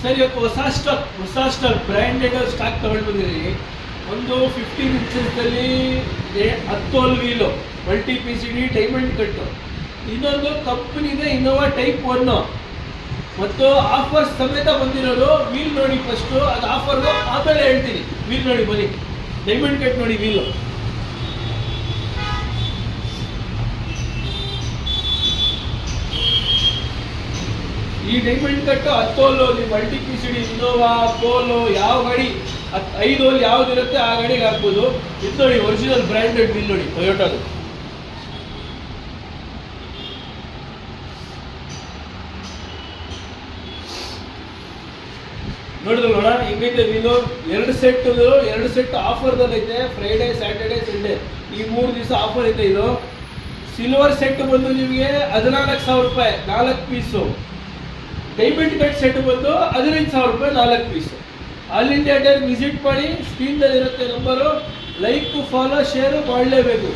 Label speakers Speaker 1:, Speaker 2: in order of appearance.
Speaker 1: Sir ಇವತ್ತು ಹೊಸ stock branded stock ತಗೊಂಡು ಬಂದಿರಿ. ಒಂದು 15 ಇಂಚಲ್ಲಿ 10 ವೀಲು ಮಲ್ಟಿ PCD ಡೈಮಂಡ್ ಕಟ್ಟು. ಇನ್ನೊಂದು ಕಂಪ್ನಿದೆ ಇನೋವಾ ಟೈಪ್ 1 ಮತ್ತು ಆಫರ್ ಸಮೇತ ಬಂದಿರೋದು. ವೀಲ್ ನೋಡಿ ಫಸ್ಟು, ಅದು ಆಫರ್ಗೆ ಆಮೇಲೆ ಹೇಳ್ತೀನಿ. ವೀಲ್ ನೋಡಿ ಬನ್ನಿ, ಡೈಮಂಡ್ ಕಟ್ ನೋಡಿ ವೀಲು. ಈ diamond cut 10 hole multi PCD Innova Polo ಯಾವ ಗಾಡಿ 5 ಹೋಲ್ ಯಾವ್ದಿರುತ್ತೆ ಆ ಗಾಡಿಗೆ ಹಾಕ್ಬೋದು. ಇದು ನೋಡಿ ಒರಿಜಿನಲ್ ಬ್ರ್ಯಾಂಡೆಡ್ ವೀಲ್ ನೋಡಿ ಟೊಯೋಟಾದು. ನೋಡಿದ್ರು ನೋಡ ಹಿಂಗೈತೆ ವೀಲು. 2 ಸೆಟ್ ಆಫರ್ದಲ್ಲೈತೆ. ಫ್ರೈಡೇ ಸ್ಯಾಟರ್ಡೇ ಸಂಡೇ ಈ 3 ದಿವಸ ಆಫರ್ ಐತೆ. ಇದು ಸಿಲ್ವರ್ ಸೆಟ್ ಬಂದು ನಿಮಗೆ 14,000 ರೂಪಾಯಿ 4 ಪೀಸು. ಡೈಮಂಡ್ ಕಟ್ ಸೆಟ್ ಬಂದು 15,000 ರೂಪಾಯಿ 4 piece. All India Deere visit ಮಾಡಿ. ಸ್ಕ್ರೀನ್ದಲ್ಲಿ ಇರುತ್ತೆ ನಂಬರು. ಲೈಕ್ ಫಾಲೋ ಶೇರು ಮಾಡಲೇಬೇಕು.